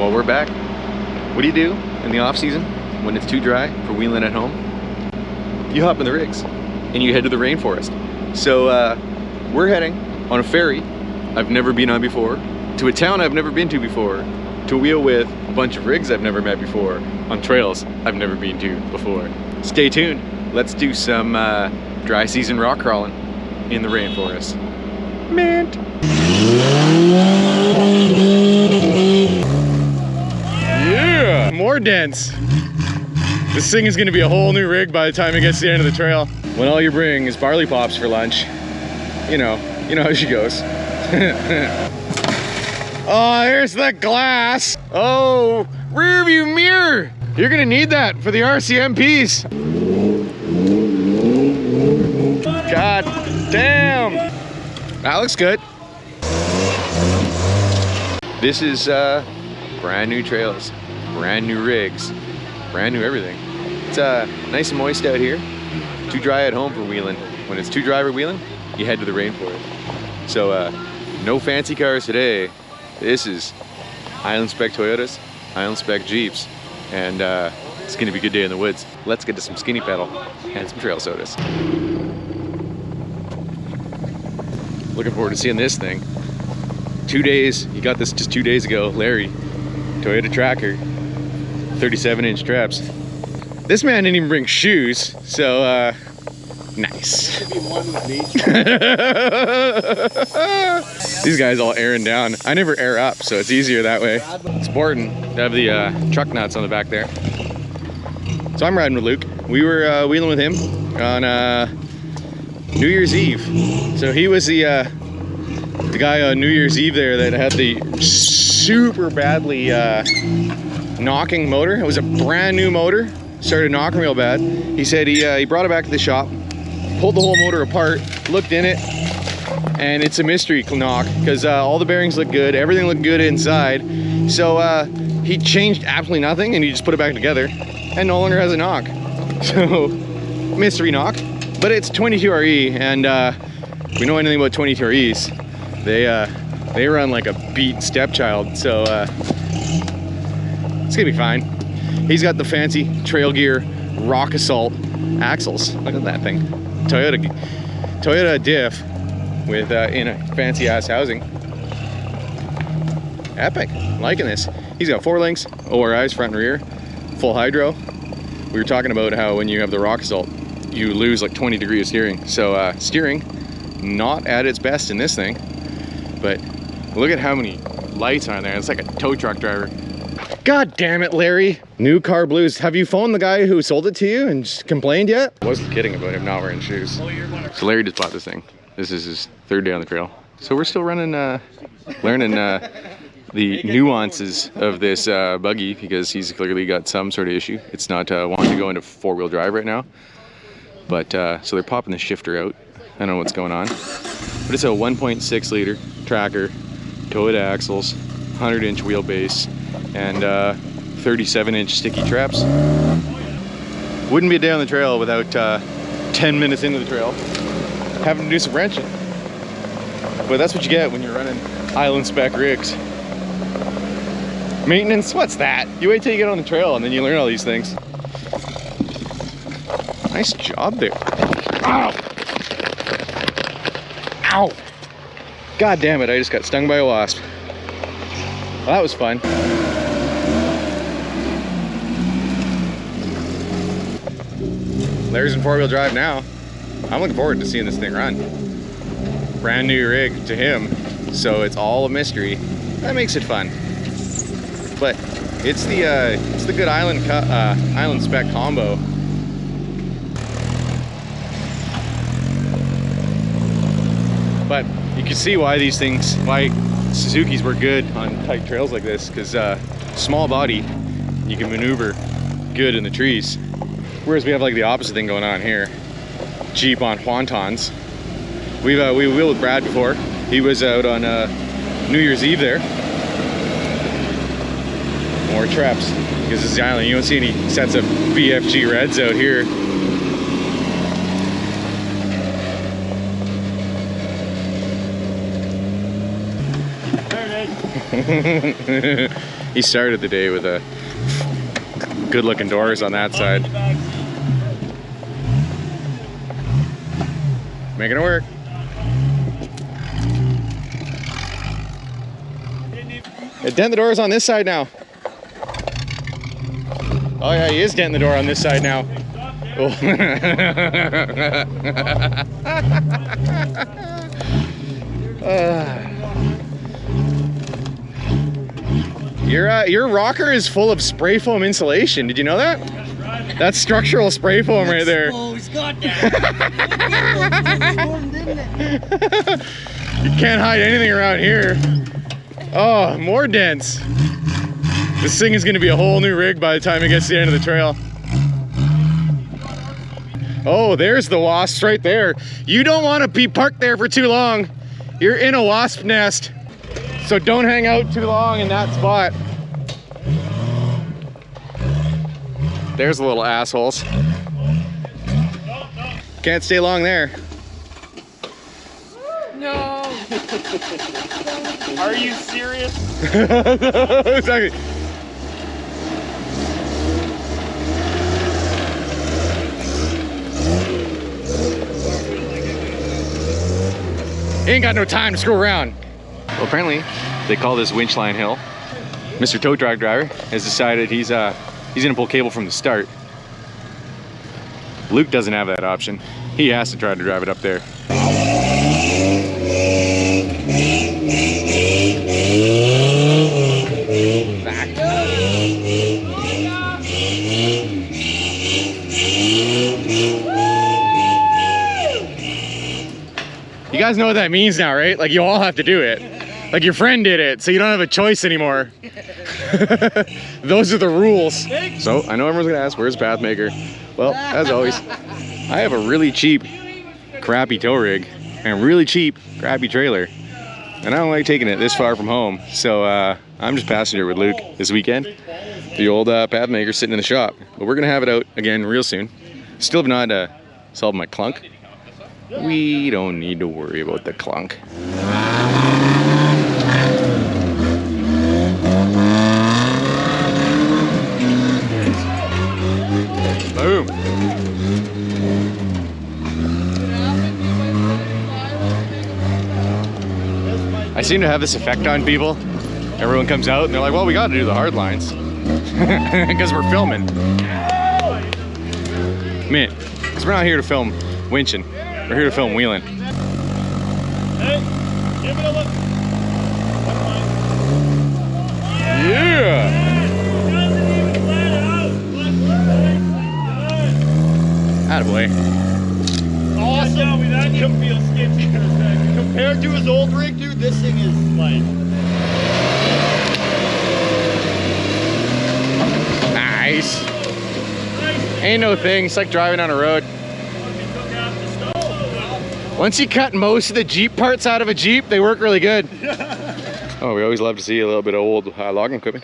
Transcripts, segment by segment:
Well, we're back. What do you do in the off season when it's too dry for wheeling at home? You hop in the rigs and you head to the rainforest. So we're heading on a ferry I've never been on before, to a town I've never been to before, to wheel with a bunch of rigs I've never met before, on trails I've never been to before. Stay tuned. Let's do some dry season rock crawling in the rainforest. Mint. Yeah, more dense. This thing is gonna be a whole new rig by the time it gets to the end of the trail. When all you bring is barley pops for lunch, you know how she goes. Oh, here's the glass. Oh, rear view mirror. You're gonna need that for the RCMPs. God damn. That looks good. This is brand new trails, brand new rigs, brand new everything. It's nice and moist out here. Too dry at home for wheeling. When it's too dry for wheeling, you head to the rainforest. So no fancy cars today. This is Island Spec Toyotas, Island Spec Jeeps, and it's gonna be a good day in the woods. Let's get to some skinny pedal and some trail sodas. Looking forward to seeing this thing. 2 days, he got this just 2 days ago, Larry, Toyota Tracker, 37-inch straps. This man didn't even bring shoes, so nice. These guys all airing down. I never air up, so it's easier that way. It's important to have the truck nuts on the back there. So I'm riding with Luke. We were wheeling with him on New Year's Eve. So he was the guy on New Year's Eve there that had the super badly knocking motor. It was a brand new motor. Started knocking real bad. He said he brought it back to the shop, pulled the whole motor apart, looked in it, and it's a mystery knock because all the bearings look good, everything looked good inside. So he changed absolutely nothing and he just put it back together and no longer has a knock. So mystery knock, but it's 22RE, and we know anything about 22REs. They run like a beat stepchild, so it's gonna be fine. He's got the fancy Trail Gear Rock Assault axles. Look at that thing. Toyota diff with in a fancy ass housing. Epic. I'm liking this. He's got 4 links, ORIs front and rear, full hydro. We were talking about how when you have the Rock Assault, you lose like 20 degrees of steering. So steering, not at its best in this thing, but look at how many lights are on there. It's like a tow truck driver. God damn it, Larry. New car blues. Have you phoned the guy who sold it to you and just complained yet? I wasn't kidding about him not wearing shoes. So Larry just bought this thing. This is his 3rd day on the trail. So we're still running, learning the nuances of this buggy, because he's clearly got some sort of issue. It's not wanting to go into 4-wheel drive right now. But, so they're popping the shifter out. I don't know what's going on. But it's a 1.6 liter tracker, Toyota axles, 100-inch wheelbase, and 37-inch sticky traps. Wouldn't be a day on the trail without 10 minutes into the trail having to do some wrenching. But that's what you get when you're running Island Spec rigs. Maintenance, what's that? You wait till you get on the trail and then you learn all these things. Nice job there. Ow! Ow! God damn it, I just got stung by a wasp. Well, that was fun. Larry's in 4-wheel drive now. I'm looking forward to seeing this thing run. Brand new rig to him, so it's all a mystery. That makes it fun. But it's the good Island Spec combo. But you can see why these things, why Suzukis were good on tight trails like this, because small body, you can maneuver good in the trees. Whereas we have like the opposite thing going on here. Jeep on Whontons. We wheeled with Brad before. He was out on New Year's Eve there. More traps, because this is the island. You don't see any sets of BFG reds out here. There it is. He started the day with a good looking doors on that side. Making it work. Dent the doors on this side now. Oh yeah, he is denting the door on this side now. Oh. Your rocker is full of spray foam insulation. Did you know that? That's structural spray foam right there. Oh, he's got that. You can't hide anything around here. Oh, more dents. This thing is going to be a whole new rig by the time it gets to the end of the trail. Oh, there's the wasps right there. You don't want to be parked there for too long. You're in a wasp nest. So don't hang out too long in that spot. There's the little assholes. Can't stay long there. No. Are you serious? Exactly. Ain't got no time to screw around. Well, apparently they call this winch line hill. Mr. Tow Truck Driver has decided he's gonna pull cable from the start. Luke doesn't have that option. He has to try to drive it up there. You guys know what that means now, right? Like, you all have to do it. Like, your friend did it, so you don't have a choice anymore. Those are the rules. So, I know everyone's gonna ask, where's pathmaker? Well, as always, I have a really cheap, crappy tow rig and a really cheap, crappy trailer. And I don't like taking it this far from home. So, I'm just passenger with Luke this weekend. The old pathmaker sitting in the shop. But we're gonna have it out again real soon. Still have not solved my clunk. We don't need to worry about the clunk. Boom. I seem to have this effect on people. Everyone comes out and they're like, well, we gotta do the hard lines. Because we're filming. Man, because we're not here to film winching. We're here to film wheeling. Hey, give it a look. Yeah! Attaboy. Awesome. That can feel sketchy. Compared to his old rig, dude, this thing is like... Nice. Ain't no thing. It's like driving on a road. Once you cut most of the Jeep parts out of a Jeep, they work really good. Oh, we always love to see a little bit of old logging equipment.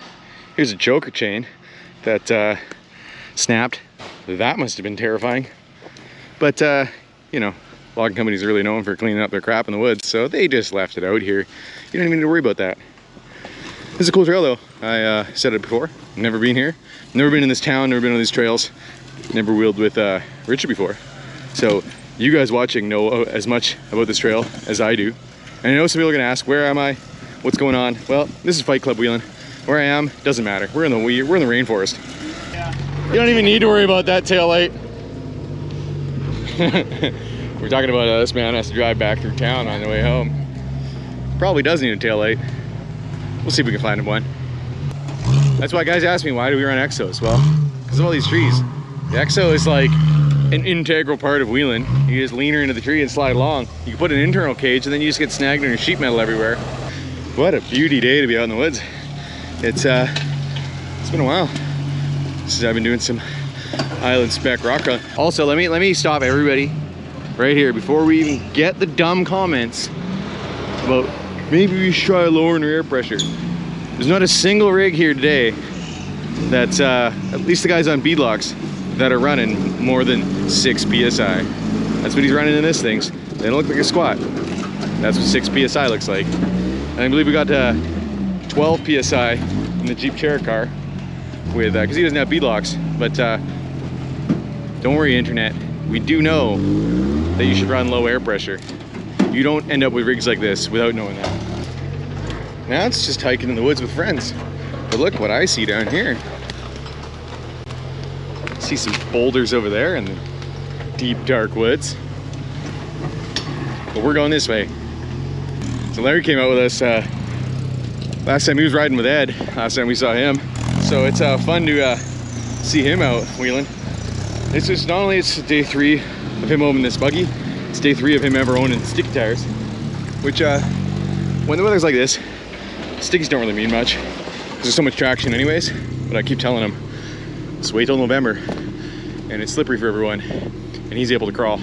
Here's a choker chain that snapped. That must have been terrifying. But, you know, logging companies are really known for cleaning up their crap in the woods, so they just left it out here. You don't even need to worry about that. This is a cool trail though. I said it before, never been here. Never been in this town, never been on these trails. Never wheeled with Richard before. So you guys watching know as much about this trail as I do. And I know some people are gonna ask, where am I? What's going on? Well, this is Fight Club wheeling. Where I am, doesn't matter. We're in the rainforest. Yeah. You don't even need to worry about that tail light. We're talking about this man has to drive back through town on the way home. Probably does need a tail light. We'll see if we can find him one. That's why guys ask me, why do we run exos? Well, because of all these trees. The exo is like an integral part of wheeling. You just lean her into the tree and slide along. You can put an internal cage and then you just get snagged in your sheet metal everywhere. What a beauty day to be out in the woods. It's been a while since I've been doing some Island Spec rock crawling. Also, let me stop everybody right here before we even get the dumb comments about maybe we should try lowering our air pressure. There's not a single rig here today that's, at least the guys on beadlocks, that are running more than 6 PSI. That's what he's running in this things. They don't look like a squat. That's what 6 PSI looks like. And I believe we got 12 12 PSI in the Jeep Cherokee car with, because he doesn't have beadlocks. But don't worry, internet. We do know that you should run low air pressure. You don't end up with rigs like this without knowing that. Now it's just hiking in the woods with friends. But look what I see down here. See some boulders over there in the deep dark woods. But we're going this way. So Larry came out with us last time he was riding with Ed, last time we saw him. So it's fun to see him out wheeling. It's just not only it's day 3 of him owning this buggy, it's day 3 of him ever owning sticky tires. Which when the weather's like this, stickies don't really mean much because there's so much traction anyways. But I keep telling him, just wait till November and it's slippery for everyone and he's able to crawl.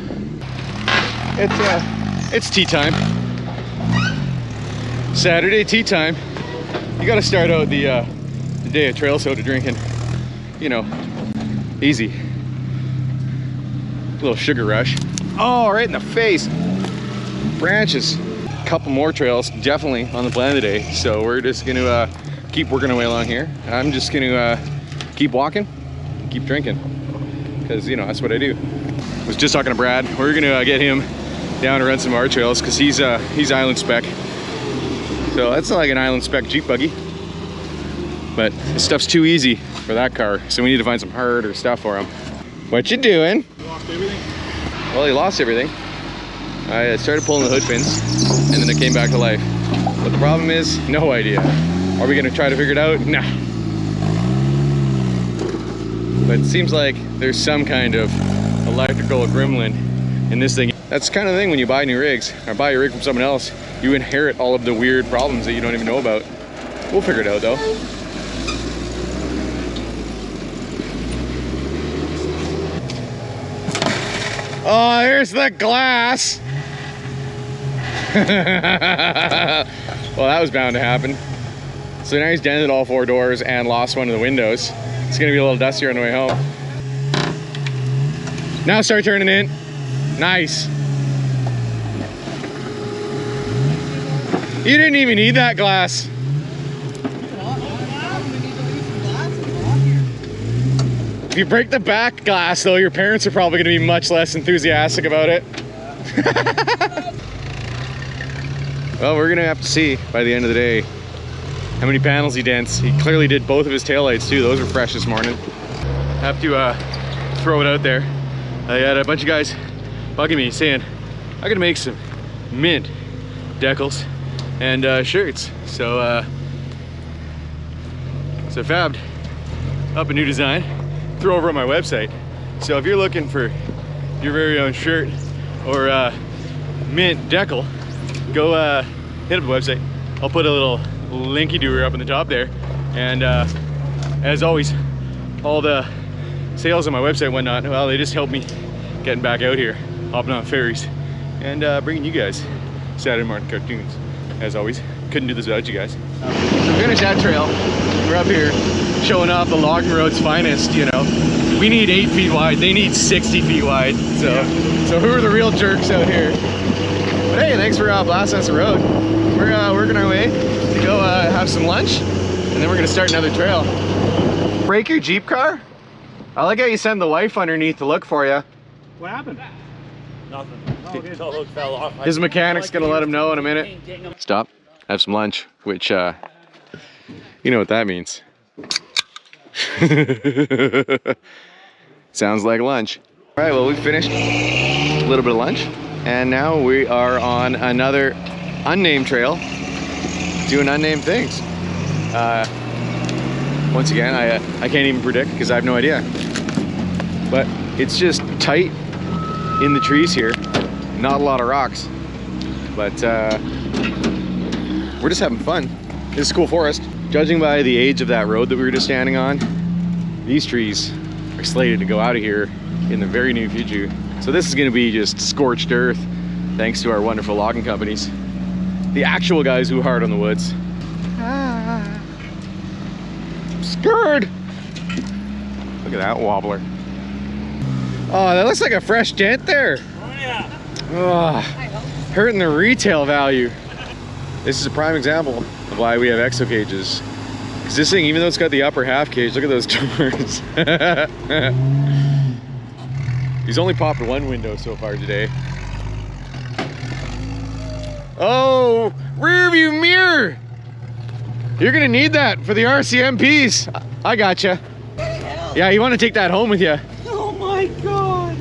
It's tea time. Saturday tea time. You gotta start out the day of trail soda drinking, you know, easy. A little sugar rush. Oh, right in the face. Branches. A couple more trails definitely on the plan today. So we're just gonna keep working our way along here. I'm just gonna keep walking, keep drinking, because you know that's what I do. I was just talking to Brad. We're gonna get him down to run some of our trails because he's Island Spec. So that's not like an Island Spec Jeep buggy, but this stuff's too easy for that car. So we need to find some harder stuff for him. What you doing? Lost everything. Well, he lost everything. I started pulling the hood pins and then it came back to life. What the problem is, no idea. Are we gonna try to figure it out? Nah. But it seems like there's some kind of electrical gremlin in this thing. That's the kind of thing when you buy new rigs or buy a rig from someone else, you inherit all of the weird problems that you don't even know about. We'll figure it out though. Oh, here's the glass. Well, that was bound to happen. So now he's dented all 4 doors and lost one of the windows. It's gonna be a little dustier on the way home. Now start turning in. Nice. You didn't even need that glass. If you break the back glass though, your parents are probably gonna be much less enthusiastic about it. Well, we're gonna have to see by the end of the day how many panels he dents. He clearly did both of his taillights too. Those were fresh this morning. Have to throw it out there. I had a bunch of guys bugging me saying I gotta make some mint decals and shirts. So I fabbed up a new design, throw over on my website. So if you're looking for your very own shirt or mint decal, go hit up the website. I'll put a little linky doer up in the top there. And as always, all the sales on my website and whatnot, well, they just help me getting back out here, hopping on ferries, and bringing you guys Saturday morning cartoons. As always, couldn't do this without you guys. So finish that trail. We're up here showing off the logging road's finest, you know. We need 8 feet wide, they need 60 feet wide. So who are the real jerks out here? But hey, thanks for blasting us the road. We're working our way to go have some lunch, and then we're gonna start another trail. Break your Jeep car? I like how you send the wife underneath to look for you. What happened? Nothing. Oh, his hook fell off. His mechanic's gonna let him know in a minute. Stop, have some lunch, which you know what that means. Sounds like lunch. All right, well, we finished a little bit of lunch, and now we are on another unnamed trail, doing unnamed things. Once again, I can't even predict because I have no idea. But it's just tight in the trees here, not a lot of rocks. But we're just having fun. This is a cool forest. Judging by the age of that road that we were just standing on, these trees are slated to go out of here in the very near future. So this is gonna be just scorched earth, thanks to our wonderful logging companies. The actual guys who are hard on the woods. Scared! Look at that wobbler. Oh, that looks like a fresh dent there. Oh yeah. Oh, hurting the retail value. This is a prime example of why we have exo cages. Because this thing, even though it's got the upper half cage, look at those doors. He's only popped one window so far today. Oh, rear view mirror. You're gonna need that for the RCMPs. I gotcha. Yeah, you want to take that home with you. Oh my God.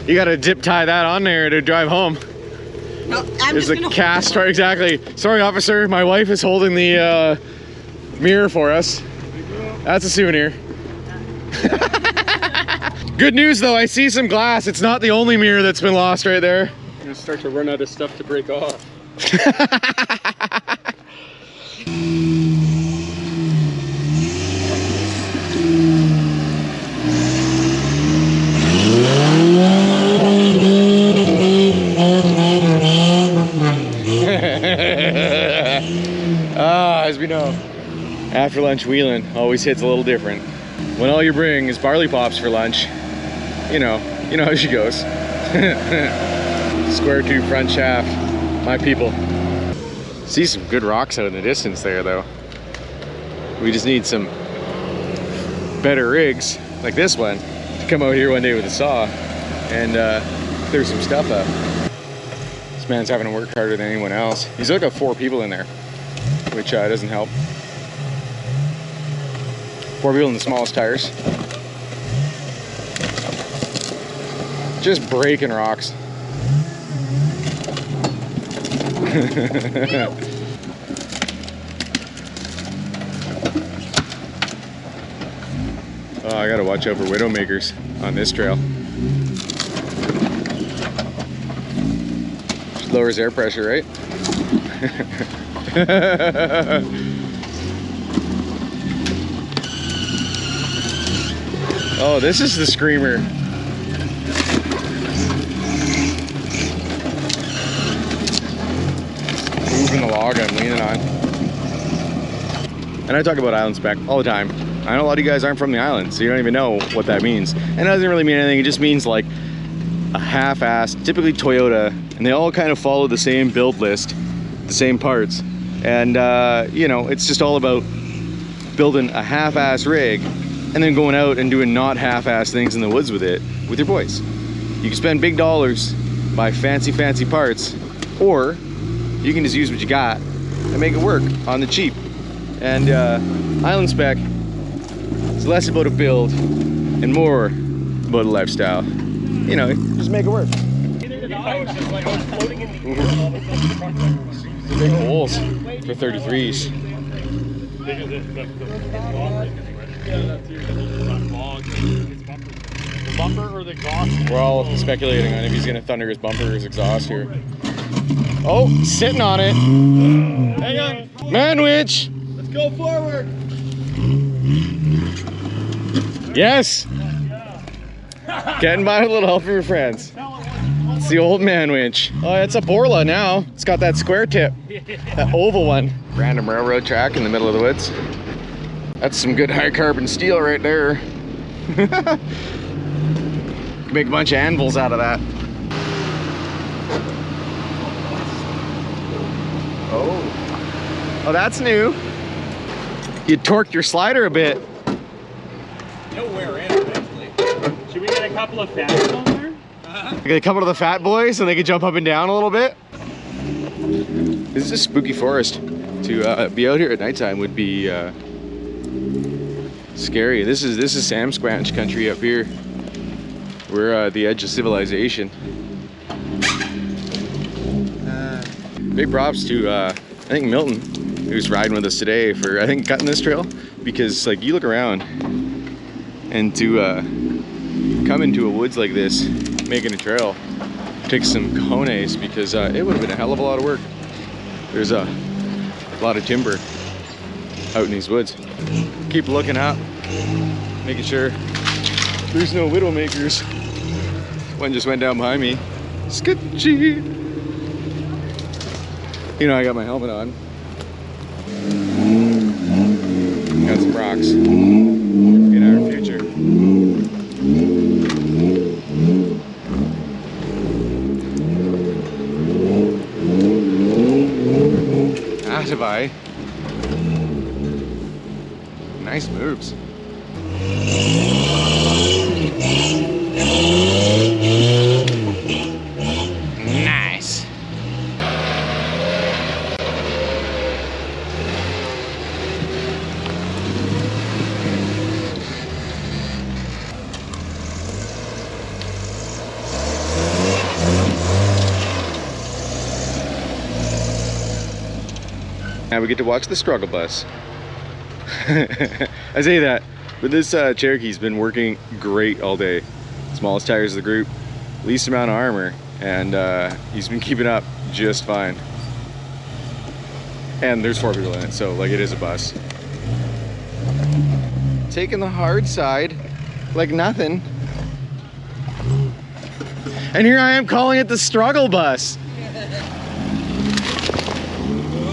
You gotta zip tie that on there to drive home. No, There's a cast, right? Exactly. Sorry, officer. My wife is holding the mirror for us. That's a souvenir. Good news though, I see some glass. It's not the only mirror that's been lost right there. I'm gonna start to run out of stuff to break off. As we know, after lunch wheeling always hits a little different. When all you bring is barley pops for lunch, you know how she goes. Square tube front shaft, my people. See some good rocks out in the distance there though. We just need some better rigs like this one to come out here one day with a saw and clear some stuff up. This man's having to work harder than anyone else. He's got 4 people in there, which doesn't help. 4 people in the smallest tires. Just breaking rocks. Oh, I gotta watch out for widowmakers on this trail. Just lowers air pressure, right? Oh, this is the screamer. Moving the log I'm leaning on. And I talk about island spec all the time. I know a lot of you guys aren't from the island, so you don't even know what that means. And it doesn't really mean anything. It just means like a half-assed, typically Toyota, and they all kind of follow the same build list, the same parts. And you know, it's just all about building a half-ass rig and then going out and doing not half-ass things in the woods with it, with your boys. You can spend big dollars, buy fancy parts, or you can just use what you got and make it work on the cheap. And island spec, it's less about a build and more about a lifestyle. You know, just make it work. Big holes for 33s. We're all speculating on if he's gonna thunder his bumper or his exhaust here. Oh, sitting on it. Hang on. Man winch. Let's go forward. Yes. Getting by with a little help from your friends. It's the old man winch. Oh, it's a Borla now. It's got that square tip, that oval one. Random railroad track in the middle of the woods. That's some good high carbon steel right there. Make a bunch of anvils out of that. Oh, that's new. You torqued your slider a bit. You'll wear in eventually. Should we get a couple of fats on there? Get a couple of the fat boys so they can jump up and down a little bit. This is a spooky forest. To be out here at nighttime would be scary. This is sasquatch country up here. We're at the edge of civilization. Big props to I think Milton, who's riding with us today, for I think cutting this trail, because like you look around and to come into a woods like this, making a trail, takes some cojones, because it would have been a hell of a lot of work. There's a lot of timber out in these woods. Keep looking up, making sure there's no widowmakers. One just went down behind me. Sketchy. You know I got my helmet on. Got some rocks in our future. Nice. Now we get to watch the struggle bus. I say that, but this Cherokee's been working great all day. Smallest tires of the group, least amount of armor, and he's been keeping up just fine. And there's 4 people in it, so like it is a bus. Taking the hard side like nothing. And here I am calling it the struggle bus.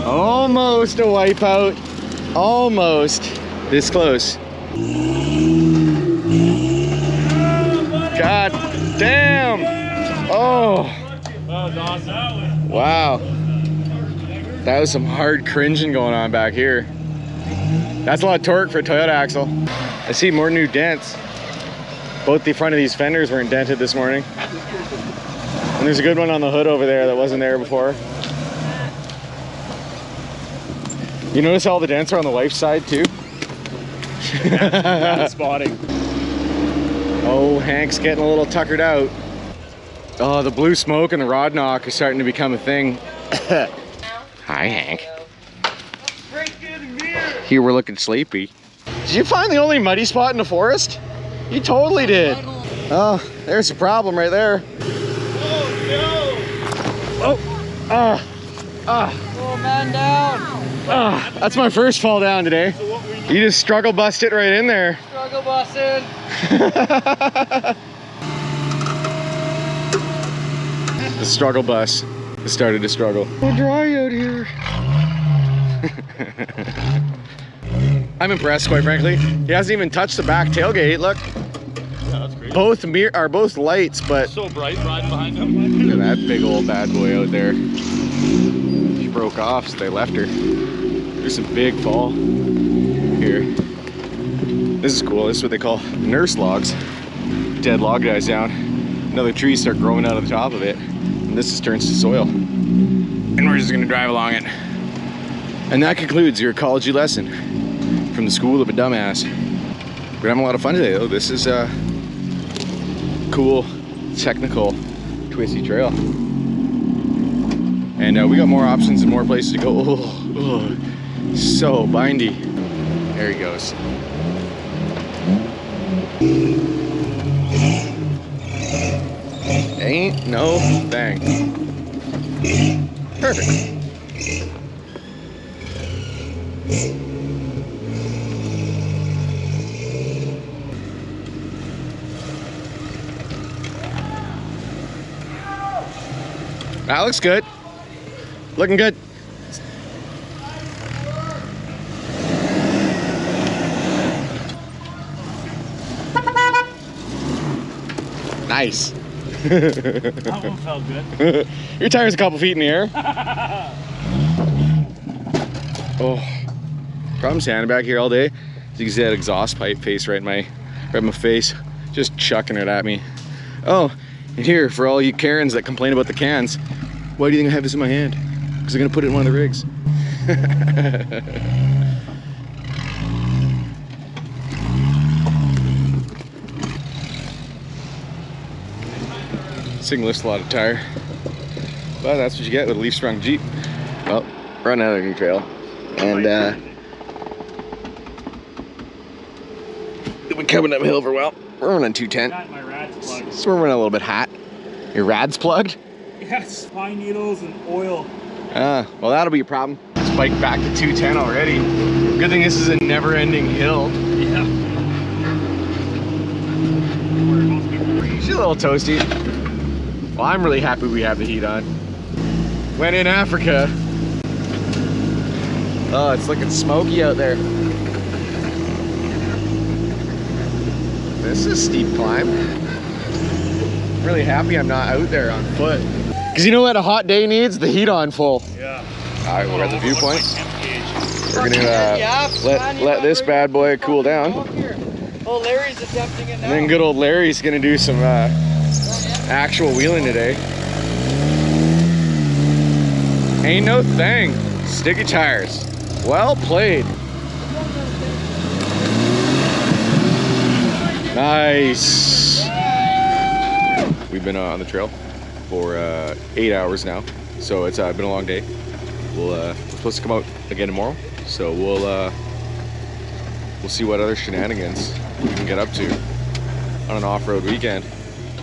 Almost a wipeout. Almost. This close. God damn. Oh. That was awesome. Wow. That was some hard cringing going on back here. That's a lot of torque for a Toyota axle. I see more new dents. Both the front of these fenders were indented this morning. And there's a good one on the hood over there that wasn't there before. You notice all the dents are on the wife's side too? Bad spotting. Oh, Hank's getting a little tuckered out. Oh, the blue smoke and the rod knock are starting to become a thing. Hi, Hank. Here we're looking sleepy. Did you find the only muddy spot in the forest? You totally did. Oh, there's a problem right there. Oh, no. Oh, man down. That's my first fall down today. You just struggle bust it right in there. Struggle busting. The struggle bus has started to struggle. So dry out here. I'm impressed, quite frankly. He hasn't even touched the back tailgate. Look, Yeah, that's great. both lights, but So bright riding behind him. look at that big old bad boy out there. She broke off, so they left her. There's some big fall here. This is cool. This is what they call nurse logs. Dead log dies down. Another tree start growing out of the top of it. And this just turns to soil. And we're just gonna drive along it. And that concludes your ecology lesson from the school of a dumbass. We're having a lot of fun today though. This is a cool, technical, twisty trail. And we got more options and more places to go. Oh, so bindy. There he goes. Ain't no thing. Perfect. That looks good. Looking good. Nice. That one felt good. Your tire's a couple feet in the air. Oh, I'm standing back here all day. As you can see that exhaust pipe face right in my face, just chucking it at me. Oh, and here for all you Karens that complain about the cans, why do you think I have this in my hand? Because I'm gonna put it in one of the rigs. This thing lifts a lot of tire, but that's what you get with a leaf-strung Jeep. Well, run out of a new trail, and we're coming uphill for well. We're running 210. Got my rads plugged. So we're running a little bit hot. Your rad's plugged? Yes, pine needles and oil. Well, that'll be a problem. Spiked back to 210 already. Good thing this is a never-ending hill. Yeah. She's a little toasty. Well, I'm really happy we have the heat on. When in Africa. Oh, it's looking smoky out there. This is a steep climb. I'm really happy I'm not out there on foot. Because you know what a hot day needs? The heat on full. Yeah. All right, we're at the viewpoint. Temp gauge. We're gonna let this bad boy cool down. Oh, Larry's attempting it now. And then good old Larry's gonna do some actual wheeling today. Ain't no thing. Sticky tires. Well played. Nice. We've been on the trail for 8 hours now, so it's been a long day. We're supposed to come out again tomorrow, so we'll see what other shenanigans we can get up to on an off-road weekend.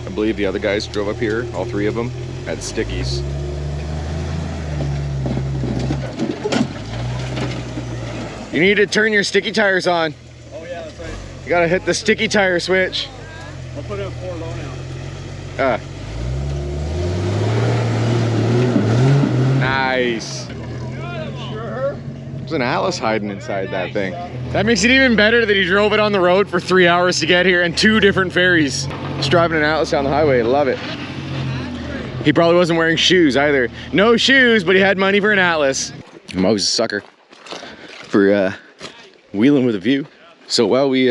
I believe the other guys drove up here, all three of them, had stickies. You need to turn your sticky tires on. Oh yeah, that's right. You gotta hit the sticky tire switch. I'll put it at 4 low now. Nice. Sure. There's an Atlas hiding inside that thing. That makes it even better that he drove it on the road for 3 hours to get here and 2 different ferries. Just driving an Atlas down the highway, love it. He probably wasn't wearing shoes either. No shoes, but he had money for an Atlas. I'm always a sucker for wheeling with a view. So while we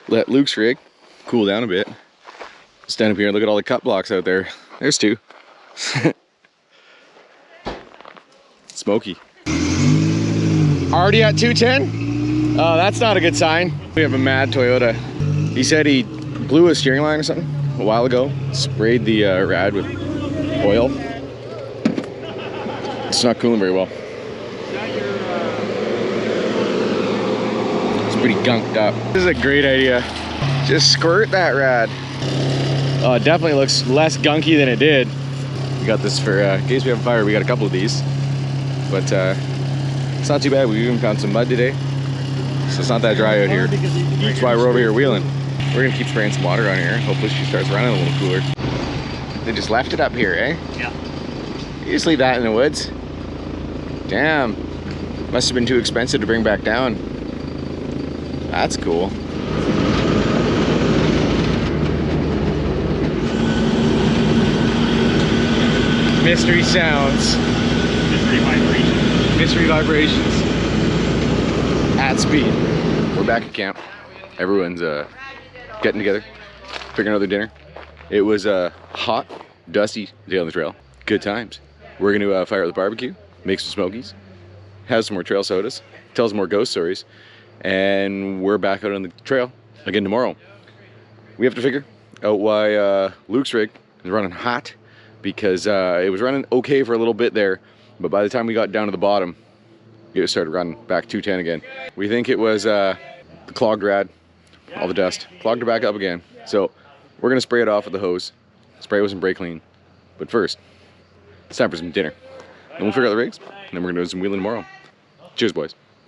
let Luke's rig cool down a bit, stand up here and look at all the cut blocks out there. There's 2. Smoky. Already at 210? Oh, that's not a good sign. We have a mad Toyota. He said he blew a steering line or something a while ago, sprayed the rad with oil. It's not cooling very well. It's pretty gunked up. This is a great idea. Just squirt that rad. Oh, it definitely looks less gunky than it did. We got this for, in case we have a fire, we got a couple of these. But it's not too bad. We even found some mud today. So it's not that dry out here. That's why we're over here wheeling. We're gonna keep spraying some water on here. Hopefully she starts running a little cooler. They just left it up here, eh? Yeah. You just leave that in the woods? Damn. Must have been too expensive to bring back down. That's cool. Mystery sounds. Mystery vibrations. Mystery vibrations. At speed. We're back at camp. Everyone's getting together, figuring out their dinner. It was a hot, dusty day on the trail. Good times. We're gonna fire up the barbecue, make some smokies, have some more trail sodas, tell some more ghost stories, and we're back out on the trail again tomorrow. We have to figure out why Luke's rig is running hot, because it was running okay for a little bit there, but by the time we got down to the bottom, it started running back 210 again. We think it was the clogged rad, all the dust, clogged it back up again. So we're gonna spray it off with the hose, spray it with some brake clean. But first, it's time for some dinner. Then we'll figure out the rigs, and then we're gonna do some wheeling tomorrow. Cheers, boys.